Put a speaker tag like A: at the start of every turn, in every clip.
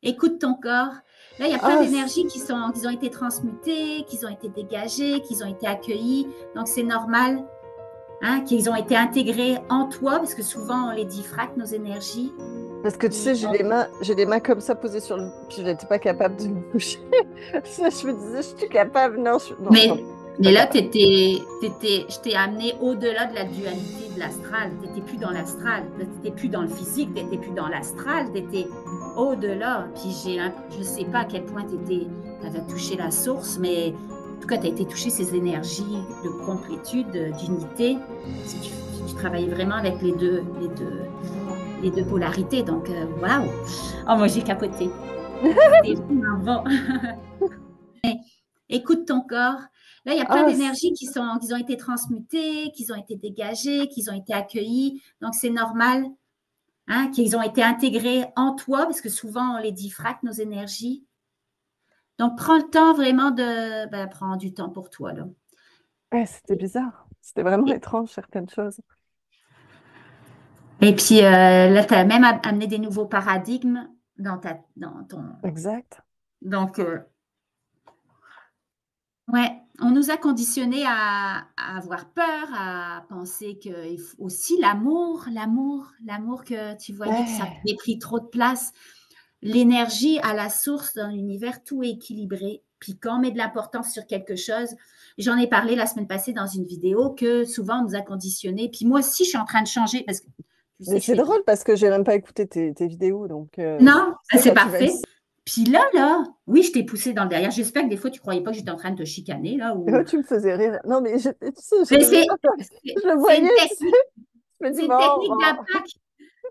A: Écoute ton corps. Là, il y a plein
B: Ah,
A: d'énergies qui ont été transmutées, qui ont été dégagées, qui ont été accueillies. Donc, c'est normal, hein, qu'ils ont été intégrées en toi, parce que souvent, on les diffracte, nos énergies.
B: parce que tu sais, j'ai les mains comme ça posées sur le. Puis je n'étais pas capable de me bouger. Je me disais, je suis capable. Non, non,
A: Mais,
B: non, je suis
A: mais
B: pas
A: là,
B: capable.
A: je t'ai amené au-delà de la dualité de l'astral. Tu n'étais plus dans l'astral. Tu n'étais plus dans le physique. Tu n'étais plus dans l'astral. Tu étais au-delà. Puis je ne sais pas à quel point tu avais touché la source, mais en tout cas, tu as été touché ces énergies de complétude, d'unité. Tu travaillais vraiment avec les deux polarités. Donc, waouh! Oh, moi, j'ai capoté. C'était vraiment bon. Écoute ton corps. Là, il y a plein
B: Ah,
A: d'énergies qui ont été transmutées, qui ont été dégagées, qui ont été accueillies. Donc, c'est normal, hein, qu'ils ont été intégrées en toi, parce que souvent, on les diffracte, nos énergies. Donc, prends le temps vraiment prends du temps pour toi, là.
B: ouais, c'était bizarre. C'était vraiment
A: Et,
B: étrange, certaines choses.
A: et puis, là, tu as même amené des nouveaux paradigmes dans ton.
B: Exact.
A: Donc, ouais, on nous a conditionnés à avoir peur, à penser que aussi l'amour que tu voyais que ça
B: Ouais.
A: avait pris trop de place. L'énergie à la source dans l'univers, tout est équilibré. Puis quand on met de l'importance sur quelque chose, j'en ai parlé la semaine passée dans une vidéo que souvent on nous a conditionnés. Puis moi aussi, je suis en train de changer parce que tu
B: Mais
A: sais, je
B: c'est
A: fais
B: drôle parce que j'ai même pas écouté tes vidéos. Donc,
A: non,
B: tu sais,
A: c'est
B: quand tu m'as dit
A: parfait. Puis là, oui, je t'ai poussé dans le derrière. J'espère que des fois, tu ne croyais pas que j'étais en train de te chicaner, là,
B: ça,
A: ou.
B: tu me faisais rire. Non, mais tu sais,
A: Mais
B: je le
A: c'est
B: voyais,
A: une
B: tu sais.
A: technique,
B: Je me dis,
A: c'est une
B: bon,
A: technique
B: bon.
A: d'impact.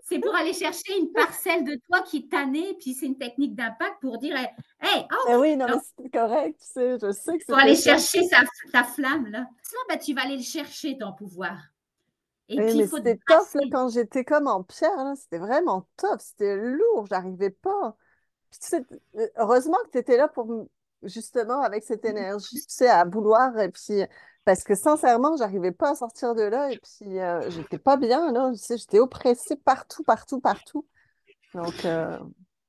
A: C'est pour aller chercher une parcelle de toi qui est tannée, puis c'est une technique d'impact pour dire, hey,
B: Mais
A: out!
B: oui, non, mais
A: Donc,
B: c'était correct, tu sais. Je sais que
A: pour
B: c'était
A: aller
B: ça.
A: chercher ta flamme, là. Sinon, ben, tu vas aller le chercher, ton pouvoir. Et
B: Oui,
A: puis, il
B: mais
A: faut te
B: c'était tough, là,
A: brasser.
B: quand j'étais comme en pierre, là. C'était vraiment tough. C'était lourd. J'arrivais pas. Puis, tu sais, heureusement que tu étais là pour, justement, avec cette énergie, tu sais, à vouloir. Et puis, parce que sincèrement, j'arrivais pas à sortir de là. Et puis, j'étais pas bien, là. Tu sais, j'étais oppressée partout, partout, partout. Donc,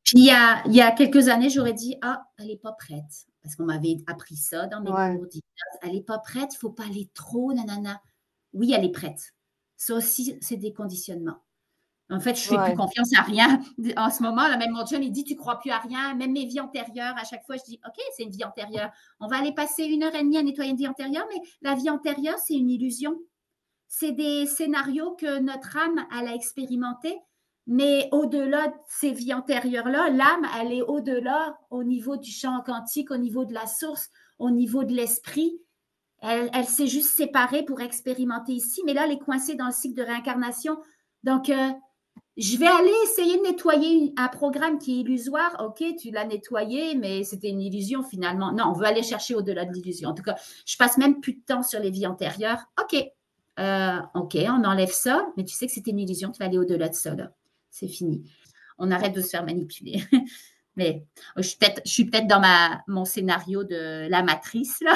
A: Puis, il y a quelques années, j'aurais dit, ah, elle n'est pas prête. Parce qu'on m'avait appris ça dans mes
B: ouais,
A: cours d'hypnose. Elle n'est pas prête, il ne faut pas aller trop, nanana. Oui, elle est prête. Ça aussi, c'est des conditionnements. En fait, je fais plus
B: ouais.
A: confiance à rien en ce moment. Là, même mon John, il dit, tu crois plus à rien. Même mes vies antérieures, à chaque fois, je dis, OK, c'est une vie antérieure. On va aller passer 1 heure et demie à nettoyer une vie antérieure, mais la vie antérieure, c'est une illusion. C'est des scénarios que notre âme, elle a expérimenté, mais au-delà de ces vies antérieures-là, l'âme, elle est au-delà, au niveau du champ quantique, au niveau de la source, au niveau de l'esprit. Elle s'est juste séparée pour expérimenter ici, mais là, elle est coincée dans le cycle de réincarnation. Donc, je vais aller essayer de nettoyer un programme qui est illusoire. OK, tu l'as nettoyé, mais c'était une illusion finalement. Non, on veut aller chercher au-delà de l'illusion. En tout cas, je passe même plus de temps sur les vies antérieures. OK, on enlève ça, mais tu sais que c'était une illusion. Tu vas aller au-delà de ça. Là. C'est fini. On arrête de se faire manipuler. Mais je suis peut-être dans mon scénario de la matrice, là,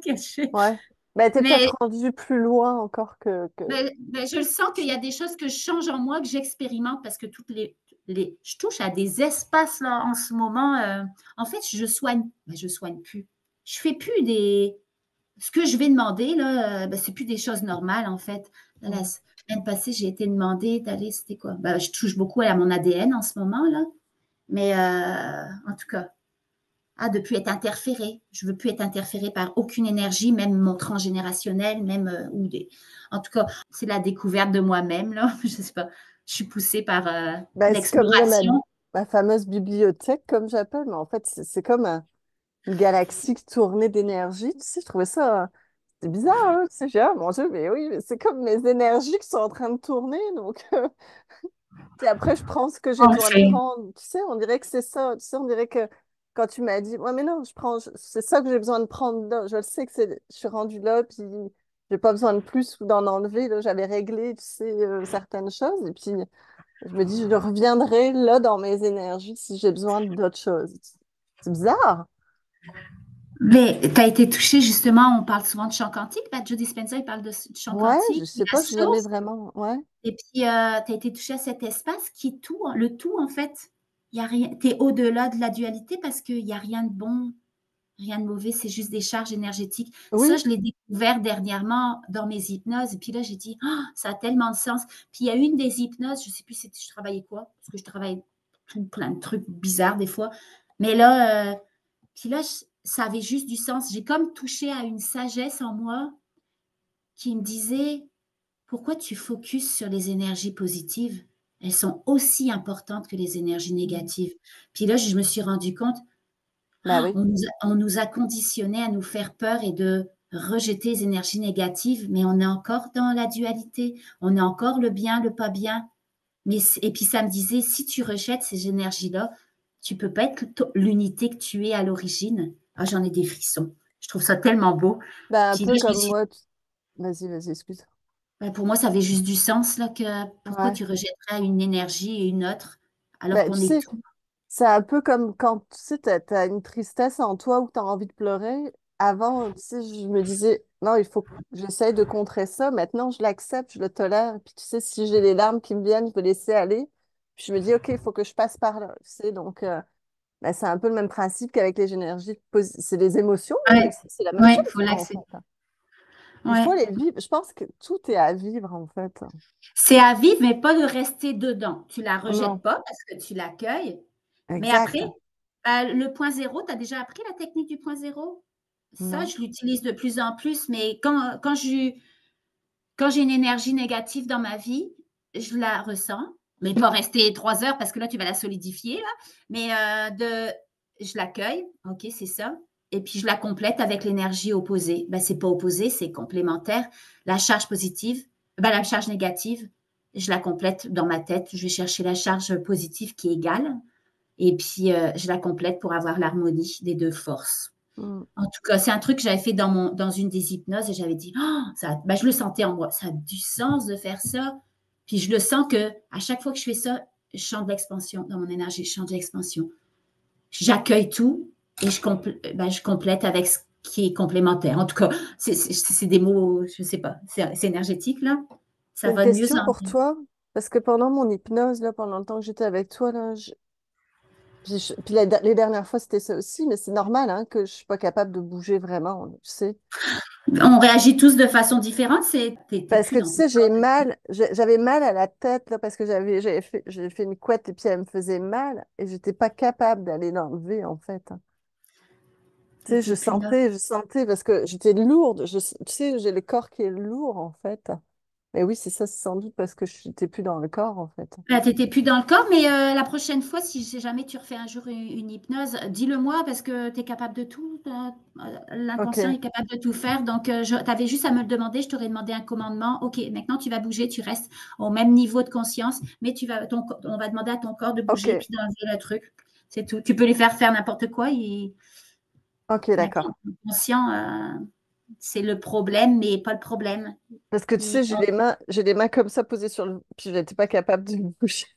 A: que je fais.
B: Ouais. Ben, t'es
A: Mais
B: peut-être rendu plus loin encore que...
A: je le sens qu'il y a des choses que je change en moi, que j'expérimente parce que je touche à des espaces là en ce moment. En fait, je soigne plus. Je fais plus ce que je vais demander là, c'est plus des choses normales en fait. La
B: Mm.
A: semaine passée, j'ai été demandée d'aller, c'était quoi? Je touche beaucoup à mon ADN en ce moment là, mais en tout cas, de plus être interférée. Je veux plus être interférée par aucune énergie, même mon transgénérationnel, même En tout cas, c'est la découverte de moi-même là. Je sais pas. Je suis poussée par
B: Ben, c'est comme
A: l'exploration.
B: ma fameuse bibliothèque, comme j'appelle, mais en fait, c'est comme une galaxie tournée d'énergie. Tu sais, je trouvais ça... C'est bizarre, hein? Tu sais, mon Dieu, mais oui, mais c'est comme mes énergies qui sont en train de tourner. Donc, puis après, je prends ce que j'ai besoin de
A: Enfin,
B: prendre. Tu sais, on dirait que c'est ça. Tu sais, on dirait que quand tu m'as dit, ouais, mais non, c'est ça que j'ai besoin de prendre là. Je le sais que je suis rendue là, puis j'ai pas besoin de plus ou d'en enlever. Là, j'avais réglé, tu sais, certaines choses. Et puis, je me dis, je reviendrai là dans mes énergies si j'ai besoin d'autres choses. C'est bizarre.
A: mais tu as été touchée justement, on parle souvent de champ quantique. Joe Dispenza, il parle de champ
B: Ouais, je
A: quantique,
B: sais
A: la
B: pas, j'ai jamais
A: source.
B: vraiment. Ouais,
A: Et puis, tu as été touchée à cet espace qui est tout, le tout en fait. il y a rien, tu es au-delà de la dualité parce qu'il n'y a rien de bon, rien de mauvais, c'est juste des charges énergétiques. Ça,
B: Oui,
A: je l'ai découvert dernièrement dans mes hypnoses. Et puis là, j'ai dit, oh, ça a tellement de sens. Puis il y a une des hypnoses, je ne sais plus si je travaillais quoi, parce que je travaille plein de trucs bizarres des fois. Mais là, puis là, ça avait juste du sens. J'ai comme touché à une sagesse en moi qui me disait, pourquoi tu focuses sur les énergies positives? Elles sont aussi importantes que les énergies négatives. Puis là, je me suis rendu compte,
B: bah oui.
A: on nous a conditionnés à nous faire peur et de rejeter les énergies négatives, mais on est encore dans la dualité. On est encore le bien, le pas bien. Mais, et puis ça me disait, si tu rejettes ces énergies-là, tu peux pas être l'unité que tu es à l'origine. Ah, j'en ai des frissons. Je trouve ça tellement beau.
B: Bah, un
A: Puis là,
B: peu
A: je me
B: comme
A: suis
B: moi. Vas-y, excuse.
A: pour moi, ça avait juste du sens là que pourquoi
B: Ouais.
A: tu rejetterais une énergie et une autre alors
B: Bah, tu
A: qu'on est
B: sais,
A: tout.
B: c'est un peu comme quand tu sais, t'as une tristesse en toi ou tu as envie de pleurer. Avant, tu sais, je me disais, non, il faut que j'essaye de contrer ça. Maintenant, je l'accepte, je le tolère. Puis tu sais, si j'ai les larmes qui me viennent, je vais laisser aller. Puis je me dis, OK, il faut que je passe par là. Tu sais, donc, bah, c'est un peu le même principe qu'avec les énergies c'est les émotions.
A: Ouais,
B: C'est la même
A: ouais,
B: chose,
A: faut
B: en fait.
A: l'accepter.
B: Il faut
A: Ouais.
B: les vivre. Je pense que tout est à vivre, en fait.
A: C'est à vivre, mais pas de rester dedans. Tu la rejettes
B: Non,
A: pas parce que tu l'accueilles. Mais après,
B: exact.
A: le point zéro, tu as déjà appris la technique du point zéro? Ça,
B: Non.
A: je l'utilise de plus en plus, mais quand j'ai une énergie négative dans ma vie, je la ressens, mais pas rester 3 heures parce que là, tu vas la solidifier, là. Mais je l'accueille, ok, c'est ça. Et puis, je la complète avec l'énergie opposée. Ben, c'est pas opposé, c'est complémentaire. La charge positive, ben, la charge négative, je la complète dans ma tête. Je vais chercher la charge positive qui est égale. Et puis, je la complète pour avoir l'harmonie des deux forces.
B: Mm.
A: En tout cas, c'est un truc que j'avais fait dans une des hypnoses et j'avais dit, oh, ben, je le sentais en moi, ça a du sens de faire ça. Puis je le sens que à chaque fois que je fais ça, je sens de l'expansion dans mon énergie, je sens de l'expansion. J'accueille tout et je complète avec ce qui est complémentaire. En tout cas, c'est des mots, je ne sais pas, c'est énergétique là. Ça
B: J'ai une
A: va de mieux
B: question
A: en
B: pour
A: mieux.
B: toi, parce que pendant mon hypnose, là, pendant le temps que j'étais avec toi, là, puis les dernières fois, c'était ça aussi, mais c'est normal hein, que je suis pas capable de bouger vraiment, tu sais.
A: On réagit tous de façon différente, t'es
B: Parce
A: plus
B: que tu
A: dans ton
B: sais,
A: corps.
B: j'avais mal à la tête, là, parce que j'ai fait une couette et puis elle me faisait mal, et j'étais pas capable d'aller l'enlever, en fait. Tu sais,
A: T'étais plus là.
B: je sentais, parce que j'étais lourde, tu sais, j'ai le corps qui est lourd, en fait. Mais oui, c'est ça, c'est sans doute parce que je n'étais plus dans le corps, en fait.
A: Là, tu n'étais plus dans le corps, mais la prochaine fois, si jamais tu refais un jour une hypnose, dis-le-moi parce que tu es capable de tout. L'inconscient
B: Ok,
A: est capable de tout faire. Donc, tu avais juste à me le demander. Je t'aurais demandé un commandement. OK, maintenant, tu vas bouger. Tu restes au même niveau de conscience, mais on va demander à ton corps de bouger
B: ok,
A: puis d'enlever le truc. C'est tout. Tu peux les faire n'importe quoi.
B: ok, d'accord.
A: L'inconscient, c'est le problème, mais pas le problème.
B: Parce que tu sais, j'ai les mains comme ça posées sur le. Puis je n'étais pas capable de me bouger.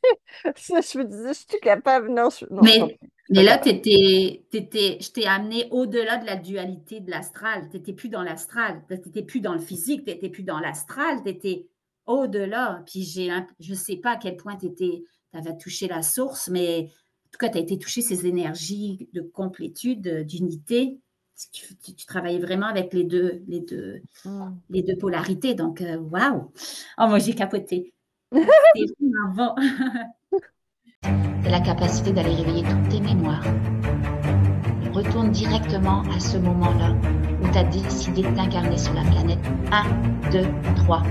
B: Ça, je me disais, je suis capable. Non, non, tant
A: Mais,
B: pis, je suis
A: mais
B: pas
A: là,
B: capable.
A: je t'ai amené au-delà de la dualité de l'astral. Tu n'étais plus dans l'astral, tu n'étais plus dans le physique, tu n'étais plus dans l'astral, tu étais au-delà. Puis je ne sais pas à quel point tu avais touché la source, mais en tout cas, tu as été touché ces énergies de complétude, d'unité. Tu travaillais vraiment avec
B: Hmm.
A: les deux polarités. Donc, waouh! Oh, moi, j'ai capoté. C'était vraiment bon. C'est la capacité d'aller réveiller toutes tes mémoires. Retourne directement à ce moment-là où tu as décidé de t'incarner sur la planète. 1, 2, 3.